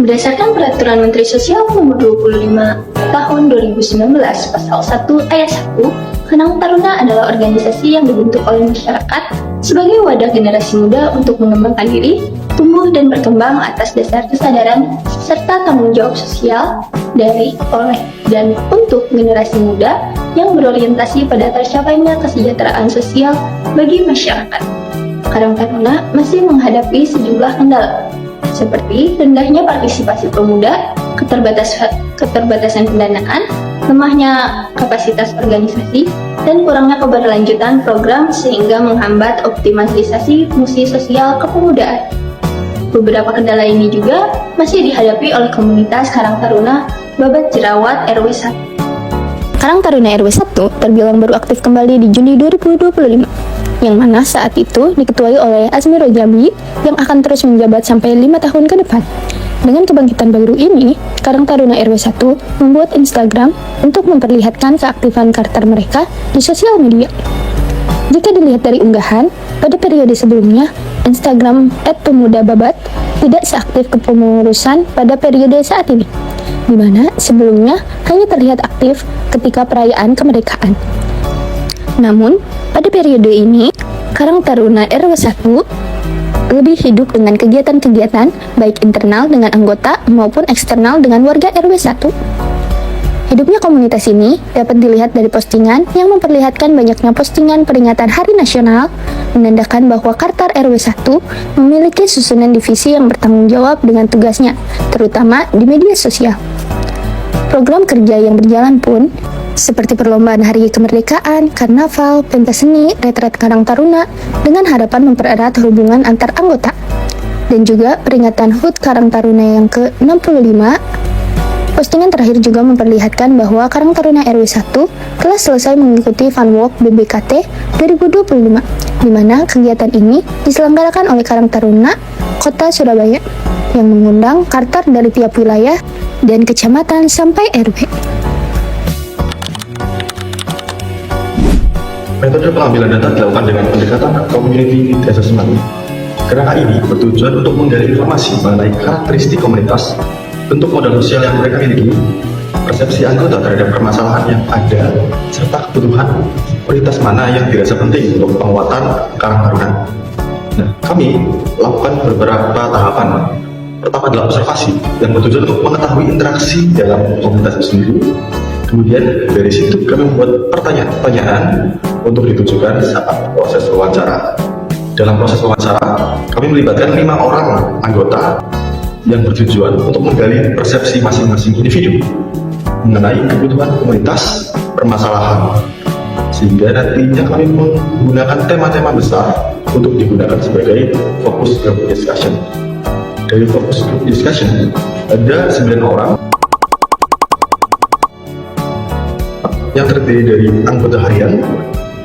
Berdasarkan Peraturan Menteri Sosial Nomor 25 Tahun 2019 Pasal 1 Ayat 1, Karang Taruna adalah organisasi yang dibentuk oleh masyarakat sebagai wadah generasi muda untuk mengembangkan diri, tumbuh dan berkembang atas dasar kesadaran serta tanggung jawab sosial dari, oleh, dan untuk generasi muda yang berorientasi pada tercapainya kesejahteraan sosial bagi masyarakat. Karang Taruna masih menghadapi sejumlah kendala, seperti rendahnya partisipasi pemuda, keterbatasan pendanaan, lemahnya kapasitas organisasi, dan kurangnya keberlanjutan program sehingga menghambat optimalisasi fungsi sosial kepemudaan. Beberapa kendala ini juga masih dihadapi oleh komunitas Karang Taruna Babat Jerawat RW 1. Karang Taruna RW 1 terbilang baru aktif kembali di Juni 2025, yang mana saat itu diketuai oleh Azmi Rojabi yang akan terus menjabat sampai 5 tahun ke depan. Dengan kebangkitan baru ini, Karang Taruna RW 1 membuat Instagram untuk memperlihatkan keaktifan karakter mereka di sosial media. Jika dilihat dari unggahan, pada periode sebelumnya, Instagram @pemudababat tidak seaktif kepengurusan pada periode saat ini, di mana sebelumnya hanya terlihat aktif ketika perayaan kemerdekaan. Namun, pada periode ini, Karang Taruna RW 1 lebih hidup dengan kegiatan-kegiatan baik internal dengan anggota maupun eksternal dengan warga RW 1. Hidupnya komunitas ini dapat dilihat dari postingan yang memperlihatkan banyaknya postingan peringatan Hari Nasional, menandakan bahwa Kartar RW 1 memiliki susunan divisi yang bertanggung jawab dengan tugasnya, terutama di media sosial. Program kerja yang berjalan pun seperti perlombaan Hari Kemerdekaan, Karnaval, pentas seni, retret Karang Taruna dengan harapan mempererat hubungan antar anggota. Dan juga peringatan HUT Karang Taruna yang ke-65. Postingan terakhir juga memperlihatkan bahwa Karang Taruna RW 1 telah selesai mengikuti Funwalk BBKT 2025, di mana kegiatan ini diselenggarakan oleh Karang Taruna Kota Surabaya yang mengundang kartar dari tiap wilayah dan kecamatan sampai RW. Metode pengambilan data dilakukan dengan pendekatan community assessment. Gerakan ini bertujuan untuk menggali informasi mengenai karakteristik komunitas, bentuk modal sosial yang mereka miliki, persepsi anggota terhadap permasalahan yang ada, serta kebutuhan prioritas mana yang dirasa penting untuk penguatan Karang Taruna. Nah, kami lakukan beberapa tahapan. Pertama adalah observasi yang bertujuan untuk mengetahui interaksi dalam komunitas itu sendiri. Kemudian dari situ kami membuat pertanyaan-pertanyaan untuk ditujukan saat proses wawancara. Dalam proses wawancara, kami melibatkan 5 orang anggota yang bertujuan untuk menggali persepsi masing-masing individu mengenai kebutuhan komunitas permasalahan, sehingga nantinya kami menggunakan tema-tema besar untuk digunakan sebagai focus group discussion. Dari focus group discussion, ada 9 orang yang terdiri dari anggota harian,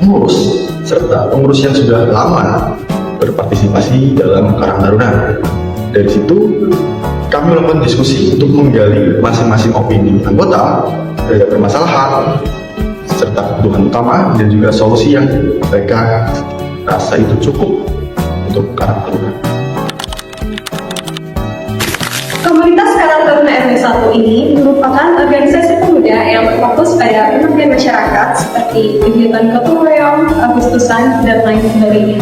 pengurus, serta pengurus yang sudah lama berpartisipasi dalam Karang Taruna. Dari situ, kami melakukan diskusi untuk menggali masing-masing opini anggota terhadap permasalahan, serta kebutuhan utama dan juga solusi yang mereka rasa itu cukup untuk Karang Taruna. Komunitas Karang Taruna RW 1 ini merupakan organisasi pemuda yang berfokus pada pengabdian masyarakat seperti kegiatan gotong royong, Agustusan, dan lain sebagainya.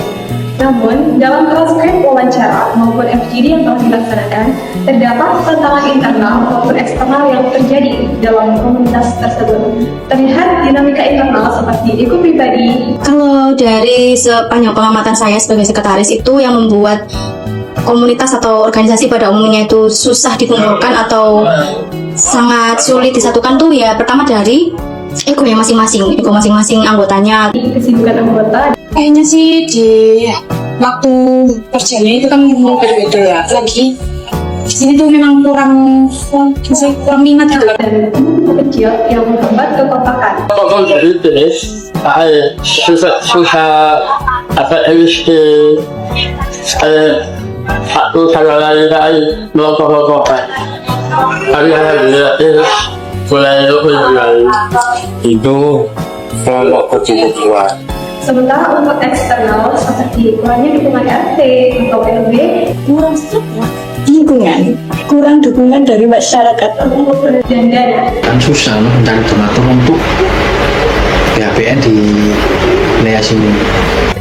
Namun, dalam transkrip wawancara maupun FGD yang telah dilaksanakan, terdapat tantangan internal maupun eksternal yang terjadi dalam komunitas tersebut. Terlihat dinamika internal seperti ego pribadi. Kalau dari sepanjang pengamatan saya sebagai sekretaris itu yang membuat komunitas atau organisasi pada umumnya itu susah dikumpulkan atau sangat sulit disatukan tuh ya pertama dari ego masing-masing anggotanya. Kesibukan anggota kayaknya sih di waktu kerjanya itu kan memang berbeda ya, lagi di sini tuh memang kurang minat gitu kan. dan kelompok kecil yang menghambat kekompakan. 报告组织指明，susah efisien, satu sama lain melompat-lompatkan. Tapi alhamdulillah mulai itu kelompok kecil kuat. Sementara untuk eksternal seperti kurangnya dukungan RT atau RW Kurang support lingkungan, kurang dukungan dari masyarakat dan dana. Kan susah mencari donatur untuk BHPN di wilayah sini.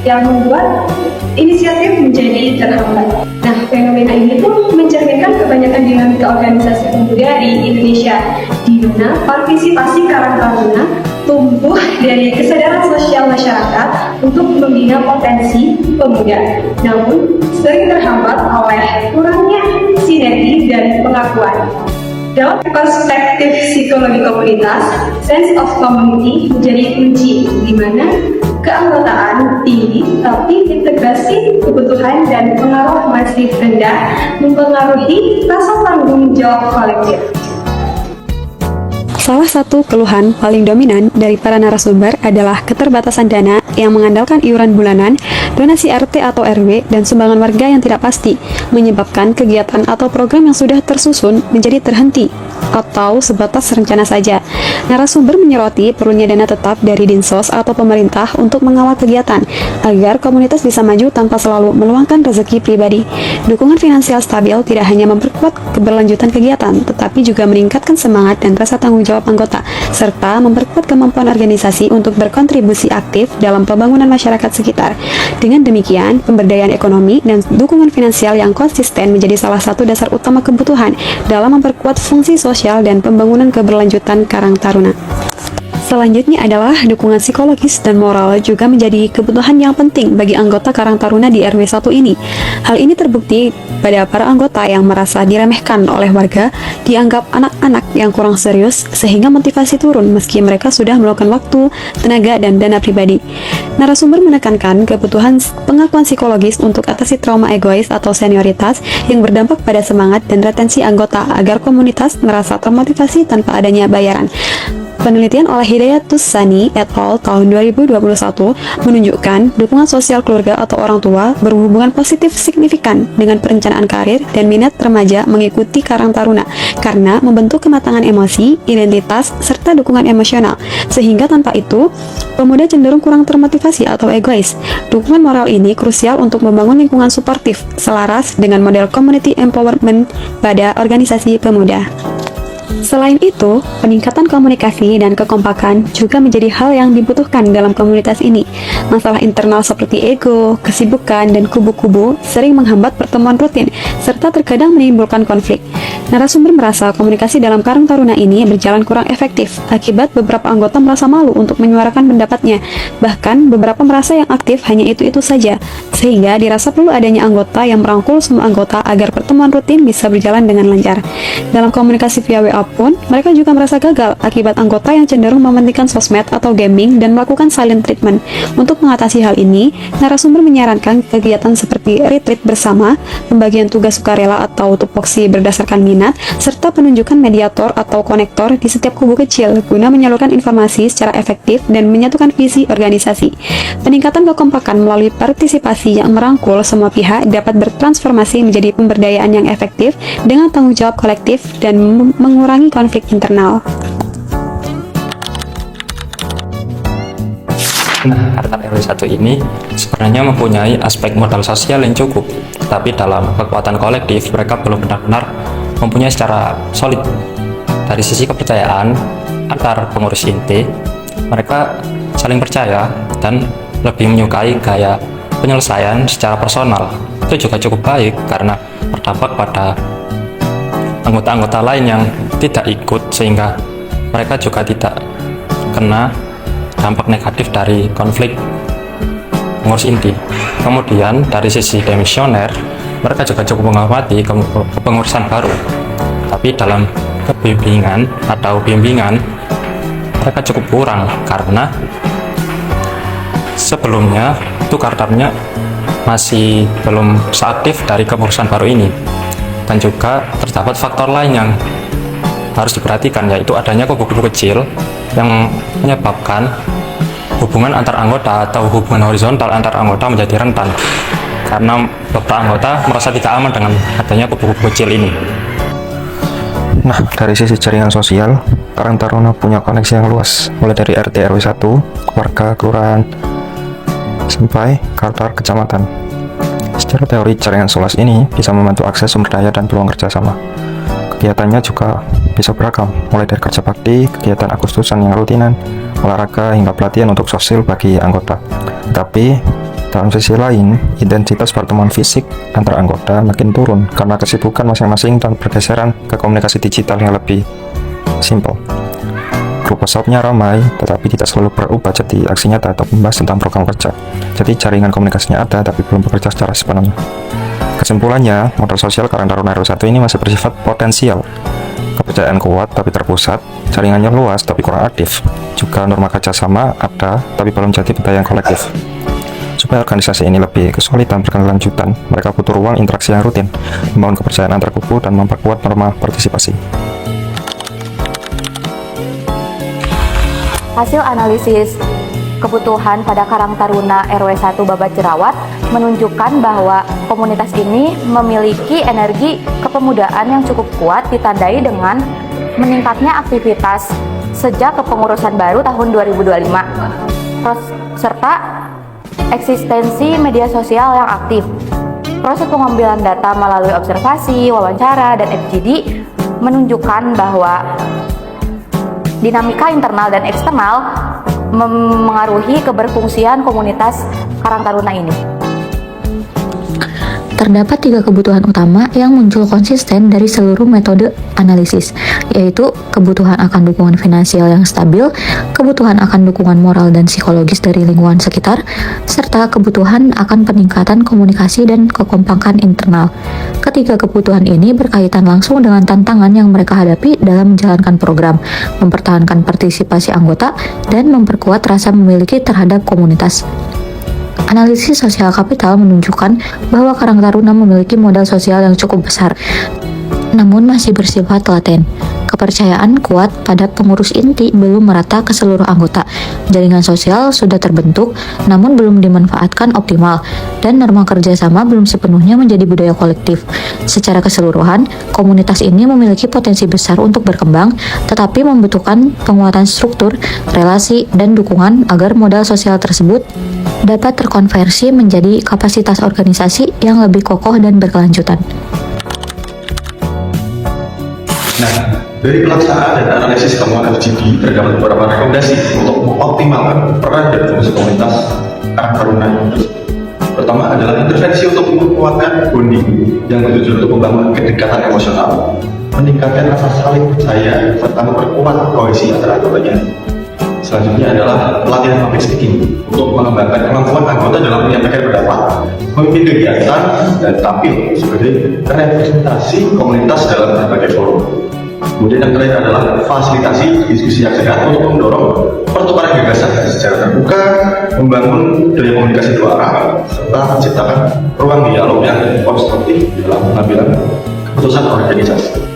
Yang membuat inisiatif menjadi terhambat. Nah, fenomena ini pun mencerminkan kebanyakan dinamika organisasi pemuda di Indonesia, di mana partisipasi Karang Taruna tumbuh dari kesadaran sosial masyarakat untuk membina potensi pemuda, namun sering terhambat oleh kurangnya sinergi dan pengakuan. Dalam perspektif psikologi komunitas, sense of community menjadi kunci, di mana keanggotaan tinggi tapi integrasi kebutuhan dan pengaruh masih rendah mempengaruhi rasa tanggung jawab kolektif. Salah satu keluhan paling dominan dari para narasumber adalah keterbatasan dana yang mengandalkan iuran bulanan, donasi RT atau RW, dan sumbangan warga yang tidak pasti, menyebabkan kegiatan atau program yang sudah tersusun menjadi terhenti atau sebatas rencana saja. Narasumber menyoroti perlunya dana tetap dari Dinsos atau pemerintah untuk mengawal kegiatan, agar komunitas bisa maju tanpa selalu meluangkan rezeki pribadi. Dukungan finansial stabil tidak hanya memperkuat keberlanjutan kegiatan, tetapi juga meningkatkan semangat dan rasa tanggung jawab anggota, serta memperkuat kemampuan organisasi untuk berkontribusi aktif dalam pembangunan masyarakat sekitar. Dengan demikian, pemberdayaan ekonomi dan dukungan finansial yang konsisten menjadi salah satu dasar utama kebutuhan dalam memperkuat fungsi sosial dan pembangunan keberlanjutan Karang Taruna. Selanjutnya adalah dukungan psikologis dan moral juga menjadi kebutuhan yang penting bagi anggota Karang Taruna di RW 1 ini. Hal ini terbukti pada para anggota yang merasa diremehkan oleh warga, dianggap anak-anak yang kurang serius, sehingga motivasi turun meski mereka sudah meluangkan waktu, tenaga, dan dana pribadi. Narasumber menekankan kebutuhan pengakuan psikologis untuk atasi trauma egois atau senioritas yang berdampak pada semangat dan retensi anggota agar komunitas merasa termotivasi tanpa adanya bayaran. Penelitian oleh Hidayatus Sani et al. Tahun 2021 menunjukkan dukungan sosial keluarga atau orang tua berhubungan positif signifikan dengan perencanaan karir dan minat remaja mengikuti Karang Taruna karena membentuk kematangan emosi, identitas, serta dukungan emosional. Sehingga tanpa itu, pemuda cenderung kurang termotivasi atau egois. Dukungan moral ini krusial untuk membangun lingkungan suportif selaras dengan model community empowerment pada organisasi pemuda. Selain itu, peningkatan komunikasi dan kekompakan juga menjadi hal yang dibutuhkan dalam komunitas ini. Masalah internal seperti ego, kesibukan, dan kubu-kubu sering menghambat pertemuan rutin, serta terkadang menimbulkan konflik. Narasumber merasa komunikasi dalam Karang Taruna ini berjalan kurang efektif, akibat beberapa anggota merasa malu untuk menyuarakan pendapatnya. Bahkan, beberapa merasa yang aktif hanya itu-itu saja, sehingga dirasa perlu adanya anggota yang merangkul semua anggota agar pertemuan rutin bisa berjalan dengan lancar. Dalam komunikasi via WA pun, mereka juga merasa gagal akibat anggota yang cenderung mementingkan sosmed atau gaming dan melakukan silent treatment. Untuk mengatasi hal ini, narasumber menyarankan kegiatan seperti retreat bersama, pembagian tugas sukarela atau tupoksi berdasarkan minat, serta penunjukan mediator atau konektor di setiap kubu kecil guna menyalurkan informasi secara efektif dan menyatukan visi organisasi. Peningkatan kekompakan melalui partisipasi yang merangkul semua pihak dapat bertransformasi menjadi pemberdayaan yang efektif dengan tanggung jawab kolektif dan mengurangi konflik internal. Nah, Kartar RW 1 ini sebenarnya mempunyai aspek modal sosial yang cukup, tetapi dalam kekuatan kolektif mereka belum benar-benar mempunyai secara solid. Dari sisi kepercayaan antar pengurus inti, mereka saling percaya dan lebih menyukai gaya penyelesaian secara personal. Itu juga cukup baik karena berdampak pada anggota-anggota lain yang tidak ikut, sehingga mereka juga tidak kena dampak negatif dari konflik pengurus inti. Kemudian dari sisi demisioner, mereka juga cukup menghormati kepengurusan baru, tapi dalam kebimbingan atau bimbingan mereka cukup kurang karena sebelumnya itu kartarnya masih belum seaktif dari kepengurusan baru ini. Dan juga terdapat faktor lain yang harus diperhatikan, yaitu adanya kubu-kubu kecil yang menyebabkan hubungan antar anggota atau hubungan horizontal antar anggota menjadi rentan karena beberapa anggota merasa tidak aman dengan adanya kubu-kubu kecil ini. Nah, dari sisi jaringan sosial, Karang Taruna punya koneksi yang luas, mulai dari RT RW 1, warga, kelurahan, sampai kantor kecamatan. Secara teori, jaringan SOLAS ini bisa membantu akses sumber daya dan peluang kerjasama. Kegiatannya juga bisa beragam, mulai dari kerja bakti, kegiatan Agustusan yang rutinan, olahraga, hingga pelatihan untuk sosial bagi anggota. Tapi, dalam sisi lain, intensitas pertemuan fisik antar anggota makin turun karena kesibukan masing-masing dan pergeseran ke komunikasi digital yang lebih simple. Grup WhatsApp-nya ramai, tetapi tidak selalu berubah jadi aksi nyata atau membahas tentang program kerja. Jadi jaringan komunikasinya ada, tapi belum bekerja secara sepenuhnya. Kesimpulannya, modal sosial Karang Taruna RW 1 ini masih bersifat potensial. Kepercayaan kuat tapi terpusat, jaringannya luas tapi kurang aktif. Juga norma kerjasama ada, tapi belum jadi budaya yang kolektif. Supaya organisasi ini lebih solid dan berkelanjutan, mereka butuh ruang interaksi yang rutin, membangun kepercayaan antar kubu, dan memperkuat norma partisipasi. Hasil analisis kebutuhan pada Karang Taruna RW 1 Babat Jerawat menunjukkan bahwa komunitas ini memiliki energi kepemudaan yang cukup kuat, ditandai dengan meningkatnya aktivitas sejak kepengurusan baru tahun 2025, serta eksistensi media sosial yang aktif. Proses pengambilan data melalui observasi, wawancara, dan FGD menunjukkan bahwa dinamika internal dan eksternal memengaruhi keberfungsian komunitas Karang Taruna ini. Terdapat 3 kebutuhan utama yang muncul konsisten dari seluruh metode analisis, yaitu kebutuhan akan dukungan finansial yang stabil, kebutuhan akan dukungan moral dan psikologis dari lingkungan sekitar, serta kebutuhan akan peningkatan komunikasi dan kekompakan internal. Ketiga kebutuhan ini berkaitan langsung dengan tantangan yang mereka hadapi dalam menjalankan program, mempertahankan partisipasi anggota, dan memperkuat rasa memiliki terhadap komunitas. Analisis sosial kapital menunjukkan bahwa Karang Taruna memiliki modal sosial yang cukup besar, namun masih bersifat laten. Kepercayaan kuat pada pengurus inti belum merata ke seluruh anggota. Jaringan sosial sudah terbentuk, namun belum dimanfaatkan optimal, dan norma kerjasama belum sepenuhnya menjadi budaya kolektif. Secara keseluruhan, komunitas ini memiliki potensi besar untuk berkembang, tetapi membutuhkan penguatan struktur, relasi, dan dukungan agar modal sosial tersebut dapat terkonversi menjadi kapasitas organisasi yang lebih kokoh dan berkelanjutan. Nah, dari pelaksanaan dan analisis temuan FGD terdapat beberapa rekomendasi untuk mengoptimalkan peran dan fungsi komunitas Karang Taruna. Pertama adalah intervensi untuk menguatkan bonding yang bertujuan untuk membangun kedekatan emosional, meningkatkan rasa saling percaya, serta memperkuat kohesi antara anggotanya. Selanjutnya adalah pelatihan public speaking untuk mengembangkan kemampuan anggota dalam menyampaikan pendapat, memimpin kegiatan, dan tampil sebagai representasi komunitas dalam berbagai forum. Kemudian yang terakhir adalah fasilitasi diskusi yang sehat untuk mendorong pertukaran gagasan secara terbuka, membangun daya komunikasi dua arah, serta menciptakan ruang dialog yang konstruktif dalam pengambilan keputusan organisasi.